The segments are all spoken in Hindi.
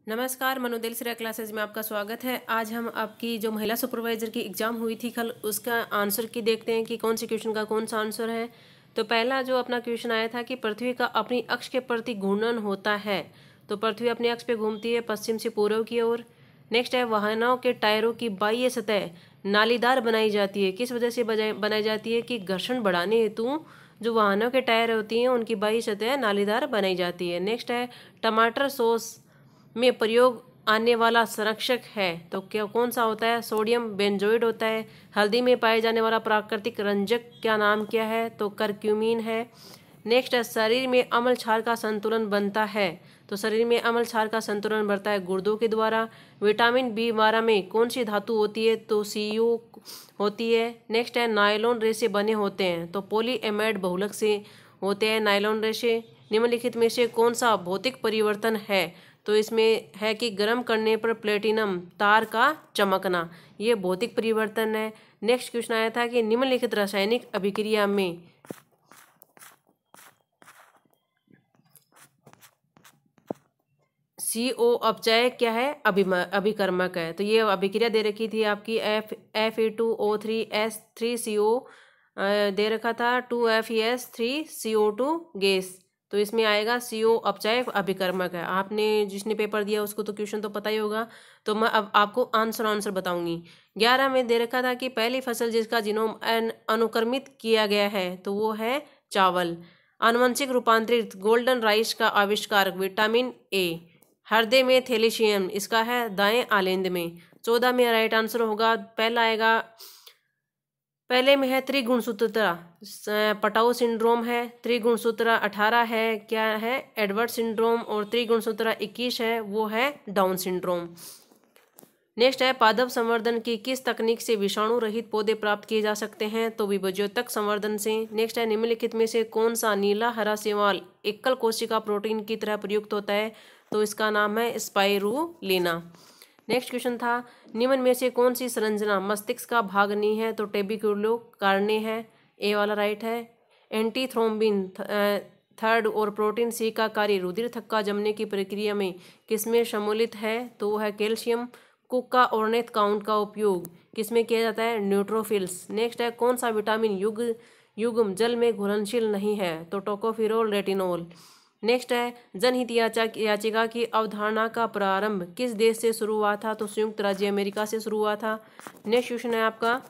नमस्कार, मनोदल श्रेया क्लासेज में आपका स्वागत है। आज हम आपकी जो महिला सुपरवाइजर की एग्जाम हुई थी कल, उसका आंसर की देखते हैं कि कौन से क्वेश्चन का कौन सा आंसर है। तो पहला जो अपना क्वेश्चन आया था कि पृथ्वी का अपनी अक्ष के प्रति घूर्णन होता है। तो पृथ्वी अपने अक्ष पे घूमती है पश्चिम से पूर्व की ओर। नेक्स्ट है वाहनों के टायरों की बाह्य सतह नालीदार बनाई जाती है। किस वजह से बनाई जाती है कि घर्षण बढ़ाने हेतु जो वाहनों के टायर होती हैं उनकी बाह्य सतह नालीदार बनाई जाती है। नेक्स्ट है टमाटर सॉस में प्रयोग आने वाला संरक्षक है। तो क्या कौन सा होता है? सोडियम बेंजोइड होता है। हल्दी में पाए जाने वाला प्राकृतिक रंजक क्या नाम क्या है? तो करक्यूमिन है। नेक्स्ट है शरीर में अम्ल क्षार का संतुलन बनता है। तो शरीर में अम्ल क्षार का संतुलन बनता है गुर्दों के द्वारा। विटामिन बी12 में कौन सी धातु होती है? तो Cu होती है। नेक्स्ट है नायलॉन रेशे बने होते हैं। तो पॉलीएमाइड बहुलक से होते हैं नायलॉन रेशे। निम्नलिखित में से कौन सा भौतिक परिवर्तन है? तो इसमें है कि गर्म करने पर प्लेटिनम तार का चमकना, ये भौतिक परिवर्तन है। नेक्स्ट क्वेश्चन आया था कि निम्नलिखित रासायनिक अभिक्रिया में CO अपचय क्या है? अभिकर्मक है। तो ये अभिक्रिया दे रखी थी आपकी Fe2O3S3CO दे रखा था 2FeS3CO2 गैस। तो इसमें आएगा CO अपचय अभिकर्मक है। आपने जिसने पेपर दिया उसको तो क्वेश्चन तो पता ही होगा। तो मैं अब आपको आंसर बताऊंगी। 11 में दे रखा था कि पहली फसल जिसका जीनोम अनुक्रमित किया गया है तो वो है चावल। आनुवंशिक रूपांतरित गोल्डन राइस का आविष्कारक विटामिन ए। हृदय में थैलेशियम, इसका है दाएं आलेंद में। 14 में राइट आंसर होगा, पहला आएगा, पहले में है त्रिगुणसूत्रता पटाउ सिंड्रोम है। त्रिगुणसूत्रा 18 है, क्या है? Edward syndrome. और त्रिगुणसूत्रा 21 है, वो है डाउन सिंड्रोम। नेक्स्ट है पादप संवर्धन की किस तकनीक से विषाणु रहित पौधे प्राप्त किए जा सकते हैं? तो विभज्योतक संवर्धन से। नेक्स्ट है निम्नलिखित में से कौन सा नीला हरा शैवाल एकल कोशिका प्रोटीन की तरह प्रयुक्त होता है? तो इसका नाम है स्पाइरुलिना। नेक्स्ट क्वेश्चन था निम्न में से कौन सी संरचना मस्तिष्क का भाग नहीं है? तो टेबिक्युलो कार्ने है, ए वाला राइट है। एंटीथ्रोम्बिन थर्ड और प्रोटीन सी का कार्य रुधिर थक्का जमने की प्रक्रिया में किसमें सम्मिलित है? तो वो है कैल्शियम। कुका और नेथ काउंट का उपयोग किसमें किया जाता है? न्यूट्रोफिल्स। नेक्स्ट है कौन सा विटामिन युग्म जल में घुलनशील नहीं है? तो टोकोफिरोल रेटिनोल। नेक्स्ट है जनहित याचिका की अवधारणा का प्रारंभ किस देश से शुरू हुआ था? तो संयुक्त राज्य अमेरिका से शुरू हुआ था। नेक्स्ट क्वेश्चन है आपका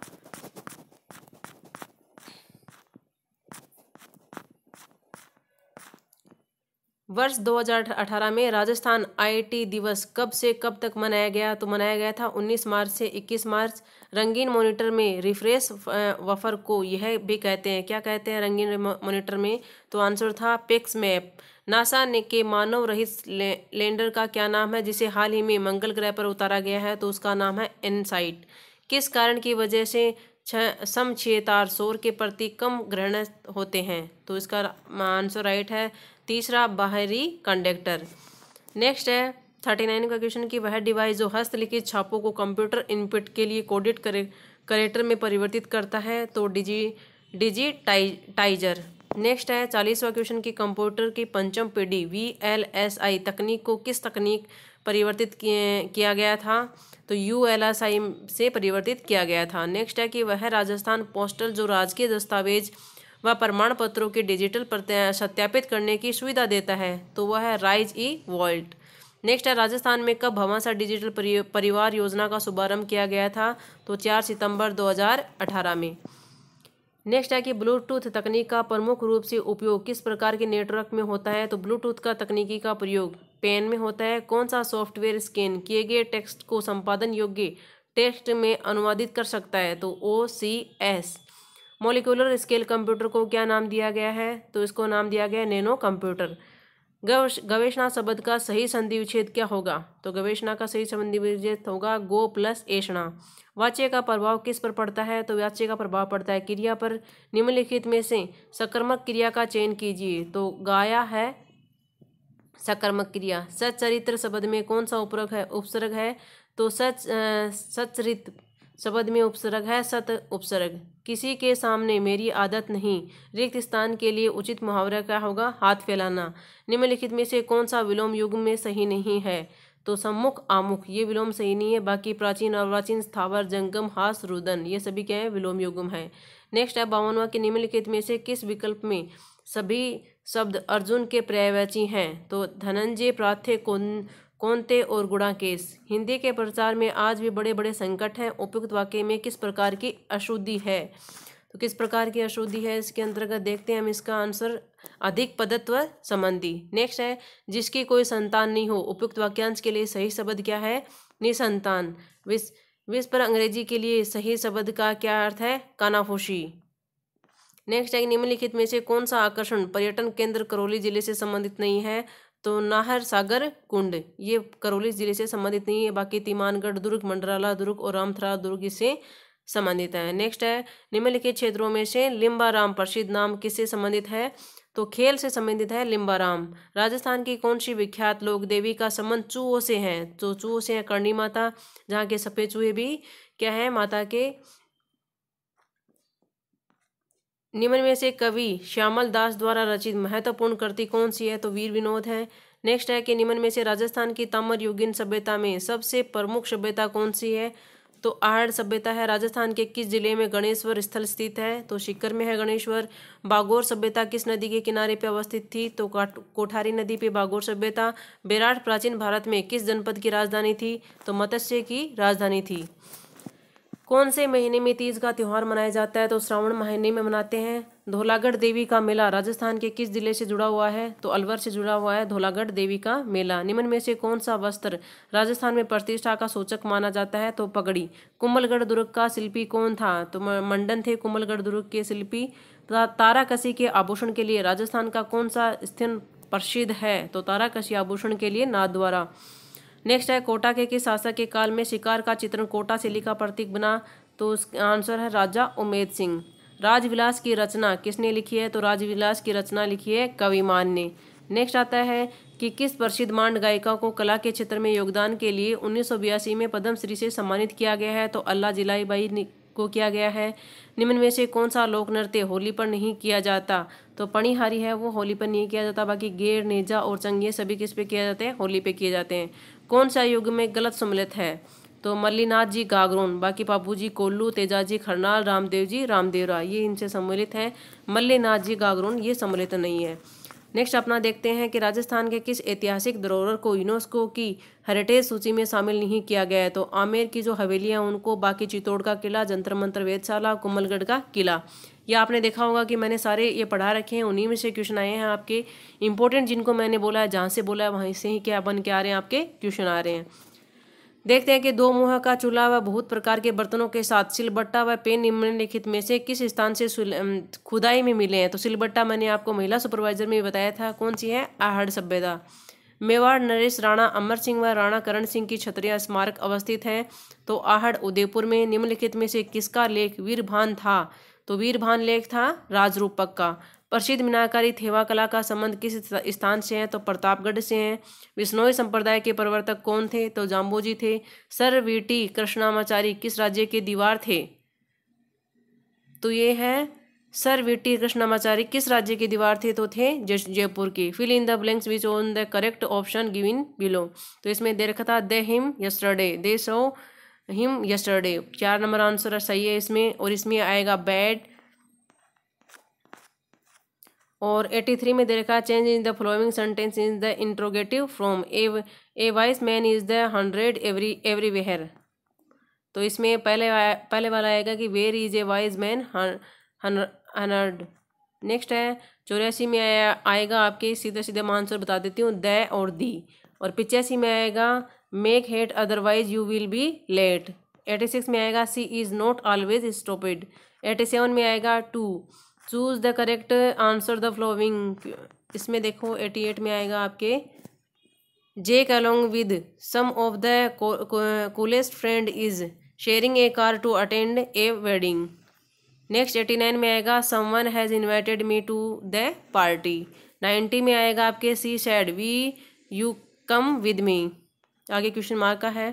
वर्ष 2018 में राजस्थान IIT दिवस कब से कब तक मनाया गया? तो मनाया गया था 19 मार्च से 21 मार्च। रंगीन मॉनिटर में रिफ्रेश वफर को यह भी कहते हैं, क्या कहते हैं रंगीन मॉनिटर में? तो आंसर था पेक्स मैप। नासा ने के मानव रहित लैंडर का क्या नाम है जिसे हाल ही में मंगल ग्रह पर उतारा गया है? तो उसका नाम है इनसाइट। किस कारण की वजह से समक्षेत्रार सौर के प्रति कम ग्रहण होते हैं? तो इसका आंसर राइट है तीसरा, बाहरी कंडक्टर। नेक्स्ट है 39 का क्वेश्चन कि वह डिवाइस जो हस्तलिखित छापों को कंप्यूटर इनपुट के लिए कोडेड करेक्टर में परिवर्तित करता है? तो डिजिटाइजर। नेक्स्ट है 40वां क्वेश्चन की कंप्यूटर की पंचम पीढ़ी VLSI तकनीक को किस तकनीक परिवर्तित किया गया था? तो ULSI से परिवर्तित किया गया था। नेक्स्ट है कि वह राजस्थान पोस्टल जो राजकीय दस्तावेज व प्रमाण पत्रों के डिजिटल सत्यापित करने की सुविधा देता है, तो वह है राइज ई वॉल्ट। नेक्स्ट है राजस्थान में कब भामाशाह डिजिटल परिवार योजना का शुभारंभ किया गया था? तो 4 सितंबर 2018 में। नेक्स्ट है कि ब्लूटूथ तकनीक का प्रमुख रूप से उपयोग किस प्रकार के नेटवर्क में होता है? तो ब्लूटूथ का तकनीकी का प्रयोग पेन में होता है। कौन सा सॉफ्टवेयर स्कैन किए गए टेक्स्ट को संपादन योग्य टेक्स्ट में अनुवादित कर सकता है? तो OCS। मॉलिक्यूलर स्केल कंप्यूटर को क्या नाम दिया गया है? तो इसको नाम दिया गया है नैनो कंप्यूटर। गवेषणा शब्द का सही संधि विच्छेद क्या होगा? तो गवेषणा का सही संधि विच्छेद होगा गो प्लस एषणा। वाच्य का प्रभाव किस पर पड़ता है? तो वाच्य का प्रभाव पड़ता है क्रिया पर। निम्नलिखित में से सकर्मक क्रिया का चयन कीजिए। तो गाया है सकर्मक क्रिया। सच्चरित्र शब्द में कौन सा उपसर्ग है? तो सच्चरित्र शब्द में उपसर्ग है सत उपसर्ग। किसी के सामने मेरी आदत नहीं। रिक्त स्थान के लिए उचित मुहावरा क्या होगा? हाथ फैलाना। निम्नलिखित में से कौन सा विलोम युग में सही नहीं है? तो सम्मुख आमुख ये विलोम सही नहीं है। बाकी प्राचीन अर्वाचीन स्थावर जंगम हास रुदन ये सभी क्या है विलोम युग्म है। नेक्स्ट है 52वां कि निम्नलिखित में से किस विकल्प में सभी शब्द अर्जुन के पर्यायवाची हैं। तो धनंजय प्राथे कौनते और गुणाकेश। हिंदी के प्रचार में आज भी बड़े बड़े संकट हैं। उपयुक्त वाक्य में किस प्रकार की अशुद्धि है। तो किस प्रकार की अशुद्धि है इसके अंतर्गत देखते हैं हम इसका आंसर अधिक पदत्व संबंधी। नेक्स्ट है जिसकी कोई संतान नहीं हो। उपयुक्त वाक्यांश के लिए सही शब्द क्या है निसंतान। विष पर अंग्रेजी के लिए सही शब्द का क्या अर्थ है कानाफूसी। नेक्स्ट है निम्नलिखित में से कौन सा आकर्षण पर्यटन केंद्र करौली जिले से संबंधित नहीं है। तो नाहर सागर कुंड ये करौली जिले से संबंधित नहीं है। बाकी तिमानगढ़ दुर्ग मंडराला दुर्ग और रामथरा दुर्ग इससे संबंधित है। नेक्स्ट है निम्नलिखित क्षेत्रों में से लिम्बाराम प्रसिद्ध नाम किससे संबंधित है। तो खेल से संबंधित है लिम्बाराम। राजस्थान की कौन सी विख्यात लोक देवी का संबंध चूहों से है। तो चूहों से है करणी माता जहाँ के सफेद चूहे भी क्या है माता के। निम्न में से कवि श्यामल दास द्वारा रचित महत्वपूर्ण कृति कौन सी है। तो वीर विनोद है। नेक्स्ट है कि निम्न में से राजस्थान की ताम्र युगीन सभ्यता में सबसे प्रमुख सभ्यता कौन सी है। तो आहड़ सभ्यता है। राजस्थान के किस जिले में गणेश्वर स्थल स्थित है। तो सीकर में है गणेश्वर। बागोर सभ्यता किस नदी के किनारे पे अवस्थित थी। तो कोठारी नदी पे बागोर सभ्यता। बेराट प्राचीन भारत में किस जनपद की राजधानी थी। तो मत्स्य की राजधानी थी। कौन से महीने में तीज का त्यौहार मनाया जाता है। तो श्रावण महीने में मनाते हैं। धौलागढ़ देवी का मेला राजस्थान के किस जिले से जुड़ा हुआ है। तो अलवर से जुड़ा हुआ है धौलागढ़ देवी का मेला। निम्न में से कौन सा वस्त्र राजस्थान में प्रतिष्ठा का सूचक माना जाता है। तो पगड़ी। कुंभलगढ़ दुर्ग का शिल्पी कौन था। तो मंडन थे कुंभलगढ़ दुर्ग के शिल्पी। ताराकसी के आभूषण के लिए राजस्थान का कौन सा स्थान प्रसिद्ध है। तो ताराकसी आभूषण के लिए नाथद्वारा। नेक्स्ट है कोटा के किस शासक के काल में शिकार का चित्रण कोटा शैली का प्रतीक बना। तो उसका आंसर है राजा उमेद सिंह। राजविलास की रचना किसने लिखी है। तो राजविलास की रचना लिखी है कविमान ने। नेक्स्ट आता है कि किस प्रसिद्ध मांड गायिका को कला के क्षेत्र में योगदान के लिए 1982 में पद्मश्री से सम्मानित किया गया है। तो अल्लाह जिलाईबाई को किया गया है। निम्न में से कौन सा लोक नृत्य होली पर नहीं किया जाता। तो पणिहारी है वो होली पर नहीं किया जाता। बाकी गेर नेजा और चंगे सभी किस पे किया जाते हैं होली पे किए जाते हैं। कौन सा युग में गलत सम्मिलित है। तो मल्लीनाथ जी गागरोन। बाकी बापूजी कोल्लू तेजाजी खरनाल रामदेव जी रामदेवरा ये इनसे सम्मिलित है। मल्लीनाथ जी गागरोन ये सम्मिलित नहीं है। नेक्स्ट अपना देखते हैं कि राजस्थान के किस ऐतिहासिक धरोहर को यूनेस्को की हेरिटेज सूची में शामिल नहीं किया गया है। तो आमेर की जो हवेलियां उनको, बाकी चित्तौड़ का किला, जंतर मंतर वेधशाला, कुंभलगढ़ का किला। ये आपने देखा होगा कि मैंने सारे ये पढ़ा रखे हैं। उन्हीं में से क्वेश्चन आए हैं आपके इंपॉर्टेंट जिनको मैंने बोला है जहाँ से बोला है वहीं से ही क्या बन के आ रहे हैं आपके क्वेश्चन आ रहे हैं। देखते हैं कि दो मुँह का चूल्हा व बहुत प्रकार के बर्तनों के साथ सिलबट्टा व पेन निम्नलिखित में से किस स्थान से खुदाई में मिले हैं। तो सिलबट्टा मैंने आपको महिला सुपरवाइजर में बताया था कौन सी है आहड़ सभ्यता। मेवाड़ नरेश राणा अमर सिंह व राणा करण सिंह की क्षत्रिय स्मारक अवस्थित है। तो आहड़ उदयपुर में। निम्नलिखित में से किसका लेख वीरभान था। तो वीरभान लेख था राजरूपक का। प्रसिद्ध मीनाकारी थेवा कला का संबंध किस स्थान से है। तो प्रतापगढ़ से है। विश्नोई संप्रदाय के प्रवर्तक कौन थे। तो जाम्बोजी थे। सर वीटी कृष्णामाचारी किस राज्य के दीवार थे। तो ये है सर वीटी कृष्णामाचारी किस राज्य के दीवार थे। तो थे जयपुर की। Fill in the blanks which on the correct option given below. तो इसमें दे रखा था they him yesterday, they saw him yesterday. 4 number answer सही है इसमें। और इसमें आएगा बैड। और 83 में दे रखा है change in the following sentence in the interrogative from a wise man is the 100 everywhere. तो इसमें पहले वाला आएगा कि where is a wise man 100। Next है 84 में आएगा आपके सीधे सीधे मैं आंसर बता देती हूँ द और दी। और 85 में आएगा make haste otherwise you will be late. 86 में आएगा she is not always stupid. 87 में आएगा to choose the correct answer the following. इसमें देखो 88 में आएगा आपके Jake along with some of the coolest friend is sharing a car to attend a wedding. Next 89 में आएगा someone has invited me to the party. 90 में आएगा आपके she said we you come with me. आगे क्वेश्चन मार्क का है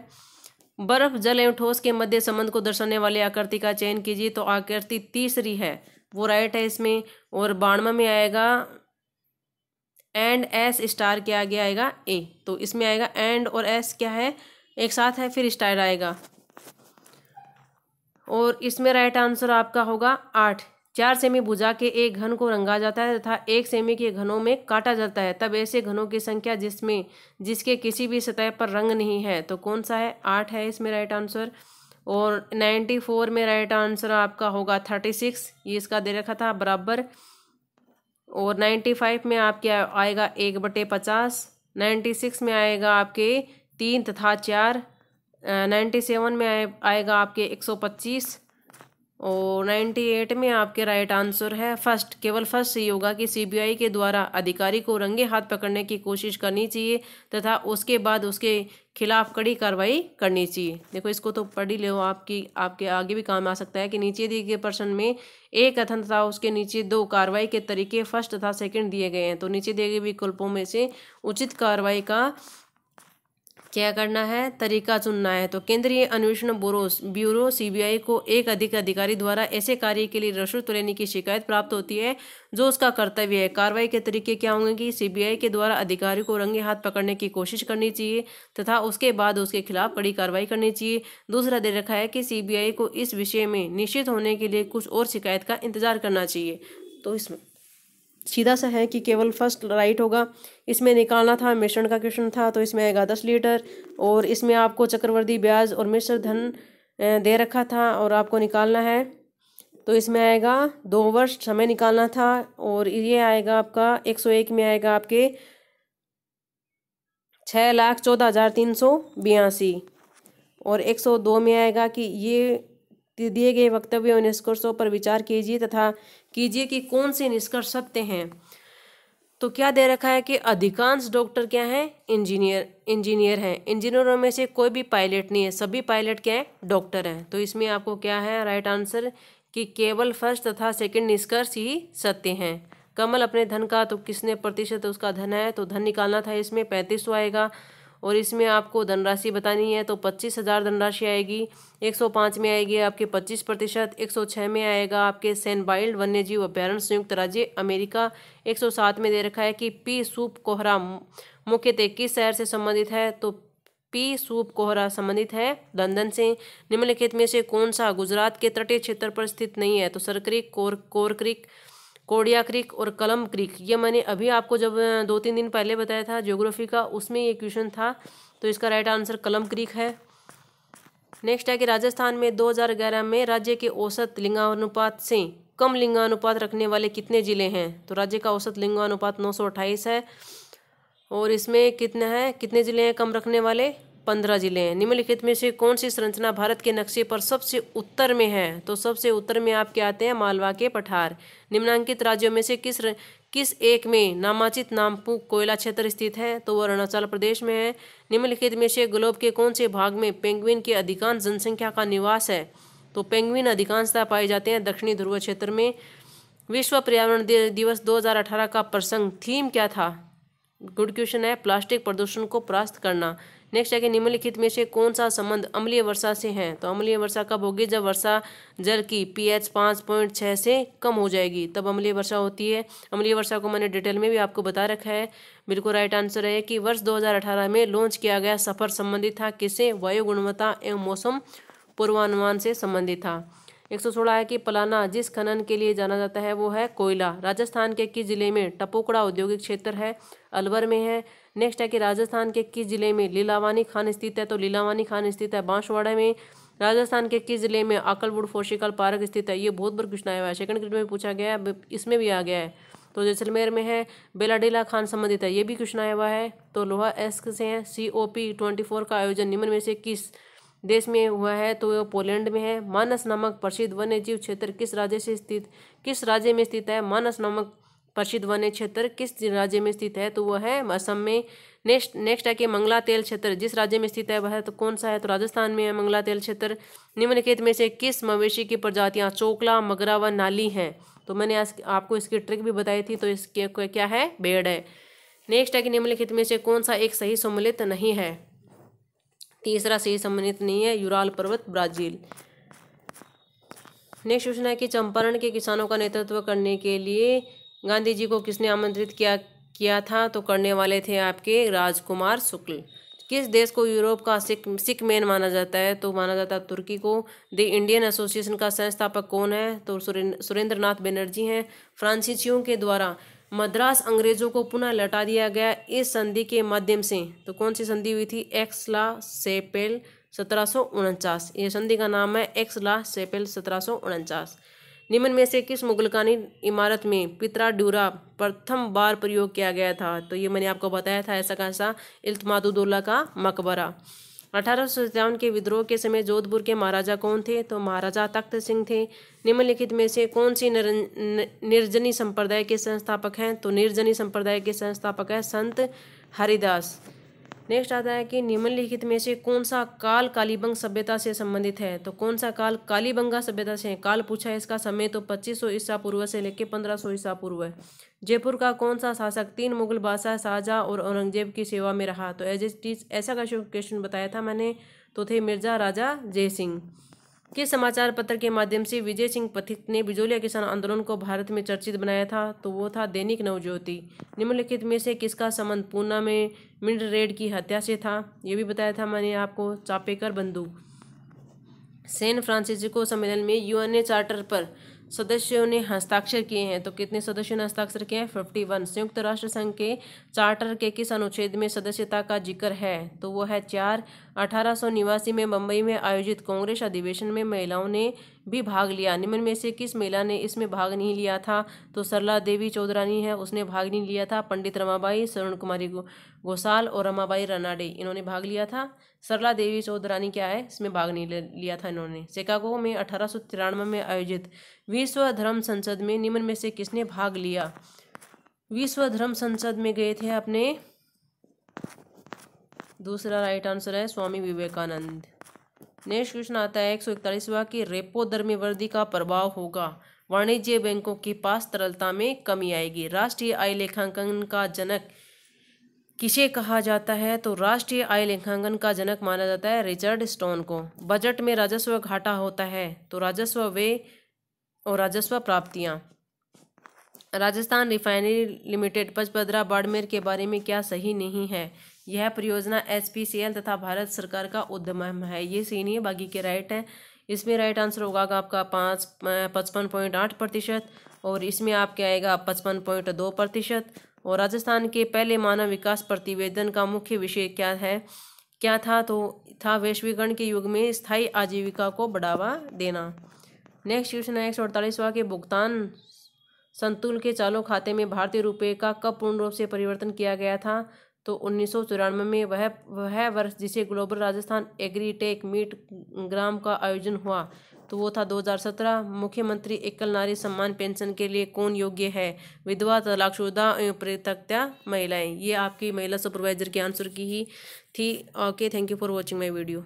बर्फ जल एवं ठोस के मध्य संबंध को दर्शाने वाली आकृति का चयन कीजिए। तो आकृति तीसरी है वो राइट है इसमें। और 92 में आएगा एंड एस स्टार के आगे आएगा ए, तो इसमें आएगा एंड और एस क्या है, एक साथ है, फिर स्टार आएगा। और इसमें राइट आंसर आपका होगा 8। 4 सेमी भुजा के एक घन को रंगा जाता है तथा 1 सेमी के घनों में काटा जाता है, तब ऐसे घनों की संख्या जिसके किसी भी सतह पर रंग नहीं है, तो कौन सा है, 8 है इसमें राइट आंसर। और 94 में राइट आंसर आपका होगा 36, ये इसका दे रखा था बराबर। और 95 में आपके आएगा 1/50, 96 में आएगा आपके 3 तथा 4, 97 में आएगा आपके 125, और 98 में आपके राइट आंसर है फर्स्ट। केवल फर्स्ट सही होगा कि सीबीआई के द्वारा अधिकारी को रंगे हाथ पकड़ने की कोशिश करनी चाहिए तथा उसके बाद उसके खिलाफ कड़ी कार्रवाई करनी चाहिए। देखो इसको तो पढ़ ही लो, आपके आगे भी काम आ सकता है कि नीचे दिए गए प्रश्न में एक कथन तथा उसके नीचे 2 कार्रवाई के तरीके फर्स्ट तथा सेकंड दिए गए हैं, तो नीचे दिए गए विकल्पों में से उचित कार्रवाई का क्या करना है, तरीका चुनना है। तो केंद्रीय अन्वेषण ब्यूरो सीबीआई को एक अधिकारी द्वारा ऐसे कार्य के लिए रिश्वत लेने की शिकायत प्राप्त होती है जो उसका कर्तव्य है। कार्रवाई के तरीके क्या होंगे कि सीबीआई के द्वारा अधिकारी को रंगे हाथ पकड़ने की कोशिश करनी चाहिए तथा उसके बाद उसके खिलाफ कड़ी कार्रवाई करनी चाहिए। दूसरा दे रखा है कि सीबीआई को इस विषय में निश्चित होने के लिए कुछ और शिकायत का इंतजार करना चाहिए। तो इसमें सीधा सा है कि केवल फर्स्ट राइट होगा। इसमें निकालना था, मिश्रण का क्वेश्चन था, तो इसमें आएगा 10 लीटर। और इसमें आपको चक्रवर्ती ब्याज और मिश्र धन दे रखा था और आपको निकालना है, तो इसमें आएगा 2 वर्ष समय निकालना था। और ये आएगा आपका 101 में आएगा आपके 6,14,382। और 102 में आएगा कि ये दिए गए वक्तव्य और निष्कर्षों पर विचार कीजिए तथा कीजिए कि कौन से निष्कर्ष सत्य हैं। तो क्या दे रखा है कि अधिकांश डॉक्टर क्या हैं, इंजीनियर हैं। इंजीनियरों में से कोई भी पायलट नहीं है, सभी पायलट क्या है, डॉक्टर हैं। तो इसमें आपको क्या है राइट आंसर कि केवल फर्स्ट तथा सेकंड निष्कर्ष ही सत्य हैं। कमल अपने धन का, तो किसने प्रतिशत उसका धन है, तो धन निकालना था, इसमें 3500 आएगा। और इसमें आपको धनराशि बतानी है, तो 25,000 धनराशि आएगी। 105 में आएगी आपके 25%। 106 में आएगा आपके सेन वाइल्ड वन्यजीव अभ्यारण्य संयुक्त राज्य अमेरिका। 107 में दे रखा है कि पी सूप कोहरा मुख्यतः किस शहर से संबंधित है, तो पी सूप कोहरा संबंधित है लंदन से। निम्नलिखित में से कौन सा गुजरात के तटीय क्षेत्र पर स्थित नहीं है, तो Sir creek, Kori creek, Kodia creek और कलम क्रीक। ये मैंने अभी आपको जब 2-3 दिन पहले बताया था ज्योग्राफी का, उसमें ये क्वेश्चन था, तो इसका राइट आंसर कलम क्रीक है। नेक्स्ट है कि राजस्थान में 2011 में राज्य के औसत लिंगानुपात से कम लिंगानुपात रखने वाले कितने जिले हैं, तो राज्य का औसत लिंगानुपात 928 है। और इसमें कितने जिले हैं कम रखने वाले, 15 जिले हैं। निम्नलिखित में से कौन सी संरचना भारत के नक्शे पर सबसे उत्तर में है, तो सबसे उत्तर में आपके आते हैं मालवा के पठार। निम्नांकित राज्यों में से किस एक में नामांकित नामपुक कोयला क्षेत्र स्थित है, तो वह अरुणाचल प्रदेश में है। निम्नलिखित में से ग्लोब के कौन से भाग में पेंगुइन की अधिकांश जनसंख्या का निवास है, तो पेंगुइन अधिकांशतः पाए जाते हैं दक्षिणी ध्रुव क्षेत्र में। विश्व पर्यावरण दिवस 2018 का प्रसंग थीम क्या था, गुड क्वेश्चन है, प्लास्टिक प्रदूषण को परास्त करना। नेक्स्ट है कि निम्नलिखित में से कौन सा संबंध अम्लीय वर्षा से है, तो अम्लीय वर्षा कब होगी, जब वर्षा जल की pH 5.6 से कम हो जाएगी तब अम्लीय वर्षा होती है। अम्लीय वर्षा को मैंने डिटेल में भी आपको बता रखा है। बिल्कुल राइट आंसर है कि वर्ष 2018 में लॉन्च किया गया सफर संबंधित था किससे, वायु गुणवत्ता एवं मौसम पूर्वानुमान से संबंधित था। 116 है कि पलाना जिस खनन के लिए जाना जाता है वो है कोयला। राजस्थान के किस जिले में टपोकड़ा औद्योगिक क्षेत्र है, अलवर में है। नेक्स्ट है कि राजस्थान के किस जिले में लीलावानी खान स्थित है, तो लीलावानी खान स्थित है बांसवाड़ा में। राजस्थान के किस जिले में आकलवुड फोसिकल पार्क स्थित है, ये बहुत बार क्वेश्चन आया हुआ है, सेकंड ग्रेड में पूछा गया है, इसमें भी आ गया है। तो जैसलमेर में है। बेलाडीला खान संबंधित है, ये भी क्वेश्चन आया हुआ है। तो लोहा एस्क से है। COP24 का आयोजन निम्न में से किस देश में हुआ है, तो वह पोलैंड में है। मानस नामक प्रसिद्ध वन्य जीव क्षेत्र किस राज्य में स्थित है, मानस नामक प्रसिद्ध वन्य क्षेत्र किस राज्य में स्थित है, तो वह है असम में। नेक्स्ट है कि मंगला तेल क्षेत्र जिस राज्य में स्थित है वह तो कौन सा है, तो राजस्थान में है मंगला तेल क्षेत्र। निम्नलिखित में से किस मवेशी की प्रजातियां चोकला, मगरा व नाली हैं, तो मैंने आज आपको इसकी ट्रिक भी बताई थी, तो इसके क्या है, भेड़ है। नेक्स्ट है कि निम्नलिखित में से कौन सा एक सही सम्मिलित नहीं है, तीसरा सही सम्मिलित नहीं है, यूराल पर्वत ब्राजील। नेक्स्ट क्वेश्चन है कि चंपारण के किसानों का नेतृत्व करने के लिए गांधी जी को किसने आमंत्रित किया था? तो करने वाले थे आपके राजकुमार शुक्ल। किस देश को यूरोप का सिक मैन माना जाता है? तो माना जाता है तुर्की को। द इंडियन एसोसिएशन का संस्थापक कौन है? तो सुरेंद्र नाथ बनर्जी हैं। फ्रांसीसियों के द्वारा मद्रास अंग्रेजों को पुनः लौटा दिया गया इस संधि के माध्यम से। तो कौन सी संधि हुई थी? एक्स-ला-चैपेल 1749। ये संधि का नाम है एक्स-ला-चैपेल 1749। निम्न में से किस मुगलकानी इमारत में पित्रा-ड्यूरा प्रथम बार प्रयोग किया गया था? तो ये मैंने आपको बताया था, ऐसा कैसा, इल्तुतमिश का मकबरा। 1857 के विद्रोह के समय जोधपुर के महाराजा कौन थे? तो महाराजा तख्त सिंह थे। निम्नलिखित में से कौन सी निर्जनी संप्रदाय के संस्थापक हैं? तो निर्जनी संप्रदाय के संस्थापक है संत हरिदास। नेक्स्ट आता है कि निम्नलिखित में से कौन सा काल कालीबंग सभ्यता से संबंधित है? तो कौन सा काल कालीबंगा सभ्यता से है? काल पूछा है, इसका समय तो 2500 ईसा पूर्व से लेकर 1500 ईसा पूर्व है। जयपुर का कौन सा शासक 3 मुगल बादशाह शाहजहां और औरंगजेब की सेवा में रहा? तो एज इट इज ऐसा का क्वेश्चन बताया था मैंने, तो थे मिर्जा राजा जय सिंह। किस समाचार पत्र के माध्यम से विजय सिंह पथिक ने बिजोलिया किसान आंदोलन को भारत में चर्चित बनाया था? तो वो था दैनिक नवज्योति। निम्नलिखित में से किसका संबंध पूना में मिंडरेड की हत्या से था? ये भी बताया था मैंने आपको, चापेकर बंधु। सैन फ्रांसिस्को सम्मेलन में यूएनए चार्टर पर सदस्यों ने हस्ताक्षर किए हैं। तो कितने सदस्यों ने हस्ताक्षर किए हैं? 51। संयुक्त राष्ट्र संघ के चार्टर के किस अनुच्छेद में सदस्यता का जिक्र है? तो वो है 4। 1889 में मुंबई में आयोजित कांग्रेस अधिवेशन में महिलाओं ने भी भाग लिया। निम्न में से किस महिला ने इसमें भाग नहीं लिया था? तो सरला देवी चौधरानी है, उसने भाग नहीं लिया था। पंडित रमाबाई, स्वर्ण कुमारी घोषाल और रमाबाई रनाडे, इन्होंने भाग लिया था। सरला देवी चौधरानी क्या है, इसमें भाग नहीं लिया था इन्होंने। शिकागो में 1893 में आयोजित विश्व धर्म संसद में निम्न में से किसने भाग लिया? विश्व धर्म संसद में गए थे अपने, दूसरा राइट आंसर है स्वामी विवेकानंद। नेक्स्ट क्वेश्चन आता है 141वां कि रेपो दर में वृद्धि का प्रभाव होगा। वाणिज्य बैंकों के पास तरलता में कमी आएगी। राष्ट्रीय आय लेखांकन का जनक किसे कहा जाता है? तो राष्ट्रीय आय लेखांकन का जनक माना जाता है रिचर्ड स्टोन को। बजट में राजस्व घाटा होता है, तो राजस्व व्यय और राजस्व प्राप्तियां। राजस्थान रिफाइनरी लिमिटेड पचपदरा बाड़मेर के बारे में क्या सही नहीं है? यह परियोजना एचपीसीएल तथा भारत सरकार का उद्यम है। ये सही नहीं है, बाकी के राइट है। इसमें राइट आंसर होगा आपका 55.8% और इसमें आपके आएगा 55.2%। और राजस्थान के पहले मानव विकास प्रतिवेदन का मुख्य विषय क्या था? तो था वैश्वीकरण के युग में स्थायी आजीविका को बढ़ावा देना। नेक्स्ट क्वेश्चन है 148वां के भुगतान संतुल के चालू खाते में भारतीय रुपये का कब पूर्ण रूप से परिवर्तन किया गया था? तो 1994 में। वह वर्ष जिसे ग्लोबल राजस्थान एग्रीटेक मीट ग्राम का आयोजन हुआ, तो वो था 2017। मुख्यमंत्री एकल नारी सम्मान पेंशन के लिए कौन योग्य है? विधवा, तलाकशुदा एवं परित्यक्ता महिलाएं। ये आपकी महिला सुपरवाइजर के आंसर की ही थी। Okay, thank you for watching my video.